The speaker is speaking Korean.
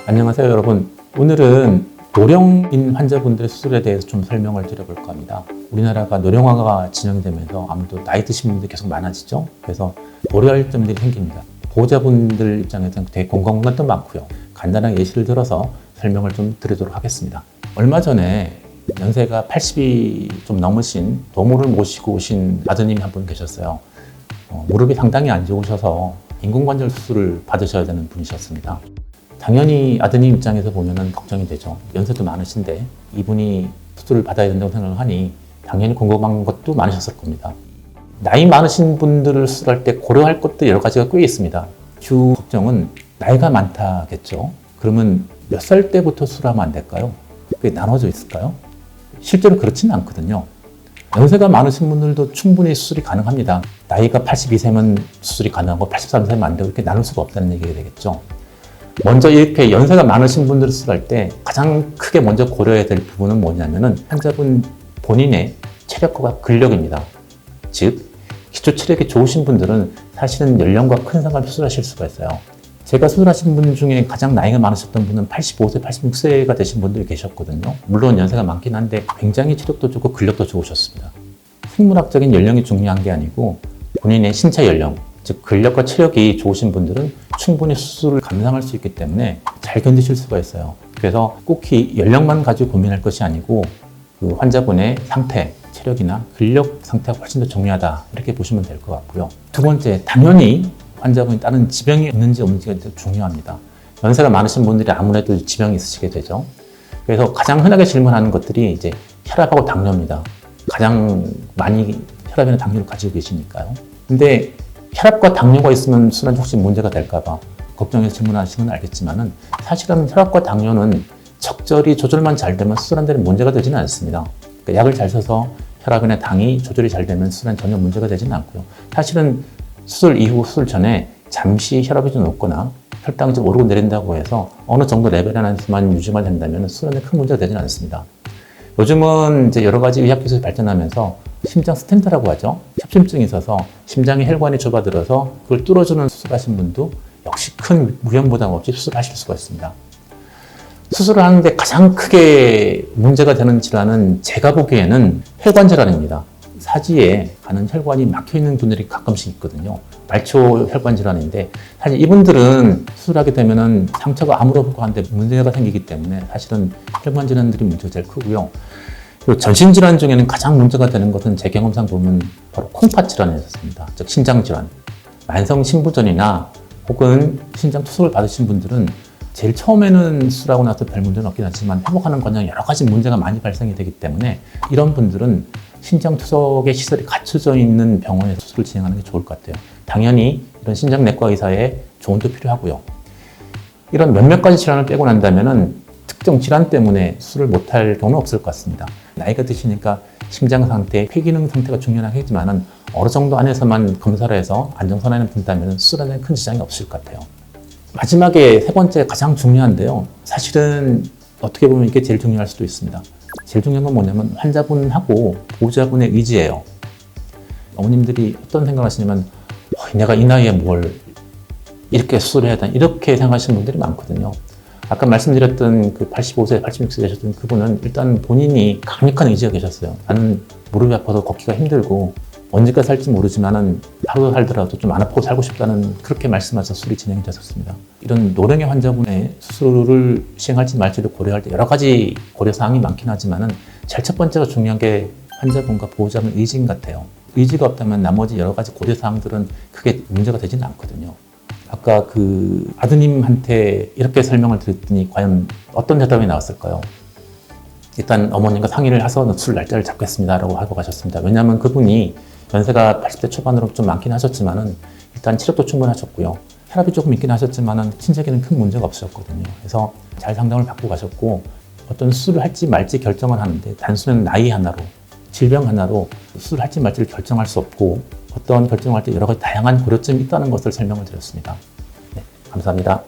안녕하세요, 여러분. 오늘은 노령인 환자분들의 수술에 대해서 좀 설명을 드려볼까 합니다. 우리나라가 노령화가 진행되면서 아무래도 나이 드신 분들이 계속 많아지죠. 그래서 고려할 점들이 생깁니다. 보호자분들 입장에서는 되게 궁금한 것도 많고요. 간단하게 예시를 들어서 설명을 좀 드리도록 하겠습니다. 얼마 전에 연세가 80이 좀 넘으신 도모를 모시고 오신 아드님이 한 분 계셨어요. 무릎이 상당히 안 좋으셔서 인공관절 수술을 받으셔야 되는 분이셨습니다. 당연히 아드님 입장에서 보면 걱정이 되죠. 연세도 많으신데 이분이 수술을 받아야 된다고 생각을 하니 당연히 궁금한 것도 많으셨을 겁니다. 나이 많으신 분들을 수술할 때 고려할 것도 여러 가지가 꽤 있습니다. 주 걱정은 나이가 많다겠죠. 그러면 몇 살 때부터 수술하면 안 될까요? 그게 나눠져 있을까요? 실제로 그렇지는 않거든요. 연세가 많으신 분들도 충분히 수술이 가능합니다. 나이가 82세면 수술이 가능하고 83세면 안 되고 이렇게 나눌 수가 없다는 얘기가 되겠죠. 먼저 이렇게 연세가 많으신 분들을 수술할 때 가장 크게 먼저 고려해야 될 부분은 뭐냐면은 환자분 본인의 체력과 근력입니다. 즉, 기초 체력이 좋으신 분들은 사실은 연령과 큰 상관없이 수술하실 수가 있어요. 제가 수술하신 분 중에 가장 나이가 많으셨던 분은 85세, 86세가 되신 분들이 계셨거든요. 물론 연세가 많긴 한데 굉장히 체력도 좋고 근력도 좋으셨습니다. 생물학적인 연령이 중요한 게 아니고 본인의 신체 연령, 즉 근력과 체력이 좋으신 분들은 충분히 수술을 감당할 수 있기 때문에 잘 견디실 수가 있어요. 그래서 꼭 연령만 가지고 고민할 것이 아니고 그 환자분의 상태, 체력이나 근력 상태가 훨씬 더 중요하다 이렇게 보시면 될 것 같고요. 두 번째, 당연히 환자분이 다른 지병이 있는지 없는지가 중요합니다. 연세가 많으신 분들이 아무래도 지병이 있으시게 되죠. 그래서 가장 흔하게 질문하는 것들이 이제 혈압하고 당뇨입니다. 가장 많이 혈압이나 당뇨를 가지고 계시니까요. 근데 혈압과 당뇨가 있으면 수술한테 혹시 문제가 될까봐 걱정해서 질문하시는 건 알겠지만은 사실은 혈압과 당뇨는 적절히 조절만 잘 되면 수술한 데는 문제가 되지는 않습니다. 그러니까 약을 잘 써서 혈압이나 당이 조절이 잘 되면 수술은 전혀 문제가 되지는 않고요. 사실은 수술 이후, 수술 전에 잠시 혈압이 좀 높거나 혈당이 좀 오르고 내린다고 해서 어느 정도 레벨 안에서만 유지만 된다면 수술에 큰 문제가 되지는 않습니다. 요즘은 이제 여러 가지 의학 기술이 발전하면서 심장 스텐트라고 하죠. 협심증이 있어서 심장의 혈관이 좁아들어서 그걸 뚫어주는 수술하신 분도 역시 큰 무형 부담 없이 수술하실 수가 있습니다. 수술을 하는데 가장 크게 문제가 되는 질환은 제가 보기에는 혈관 질환입니다. 사지에 가는 혈관이 막혀있는 분들이 가끔씩 있거든요. 말초 혈관 질환인데 사실 이분들은 수술하게 되면은 상처가 아무렇고 한데 문제가 생기기 때문에 사실은 혈관 질환들이 문제가 제일 크고요. 그리고 전신 질환 중에는 가장 문제가 되는 것은 제 경험상 보면 바로 콩팥 질환이었습니다. 즉 신장 질환. 만성 신부전이나 혹은 신장 투석을 받으신 분들은 제일 처음에는 수술하고 나서 별 문제는 없긴 하지만 회복하는 과정에 여러 가지 문제가 많이 발생이 되기 때문에 이런 분들은 신장 투석의 시설이 갖춰져 있는 병원에서 수술을 진행하는 게 좋을 것 같아요. 당연히 이런 신장내과 의사의 조언도 필요하고요. 이런 몇몇 가지 질환을 빼고 난다면은 특정 질환 때문에 수술을 못할 경우는 없을 것 같습니다. 나이가 드시니까 심장 상태, 폐기능 상태가 중요하겠지만은 어느 정도 안에서만 검사를 해서 안정선에는 든다면 수술하는 큰 지장이 없을 것 같아요. 마지막에 세 번째 가장 중요한데요. 사실은 어떻게 보면 이게 제일 중요할 수도 있습니다. 제일 중요한 건 뭐냐면 환자분하고 보호자분의 의지예요. 어머님들이 어떤 생각을 하시냐면 내가 이 나이에 뭘 이렇게 수술해야 되나 이렇게 생각하시는 분들이 많거든요. 아까 말씀드렸던 그 85세, 86세 되셨던 그분은 일단 본인이 강력한 의지가 계셨어요. 나는 무릎이 아파서 걷기가 힘들고 언제까지 살지 모르지만은 하루 살더라도 좀 안 아프고 살고 싶다는 그렇게 말씀하셔서 수술이 진행이 됐었습니다. 이런 노령의 환자분의 수술을 시행할지 말지를 고려할 때 여러 가지 고려사항이 많긴 하지만은 제일 첫 번째가 중요한 게 환자분과 보호자분 의지인 것 같아요. 의지가 없다면 나머지 여러 가지 고려사항들은 크게 문제가 되지는 않거든요. 아까 그 아드님한테 이렇게 설명을 드렸더니 과연 어떤 대답이 나왔을까요? 일단 어머님과 상의를 해서 수술 날짜를 잡겠습니다 라고 하고 가셨습니다. 왜냐하면 그분이 연세가 80대 초반으로 좀 많긴 하셨지만은 일단 체력도 충분하셨고요. 혈압이 조금 있긴 하셨지만은 신체에는 큰 문제가 없으셨거든요. 그래서 잘 상담을 받고 가셨고 어떤 수술을 할지 말지 결정을 하는데 단순한 나이 하나로 질병 하나로 수술을 할지 말지를 결정할 수 없고 어떤 결정을 할 때 여러 가지 다양한 고려점이 있다는 것을 설명을 드렸습니다. 네, 감사합니다.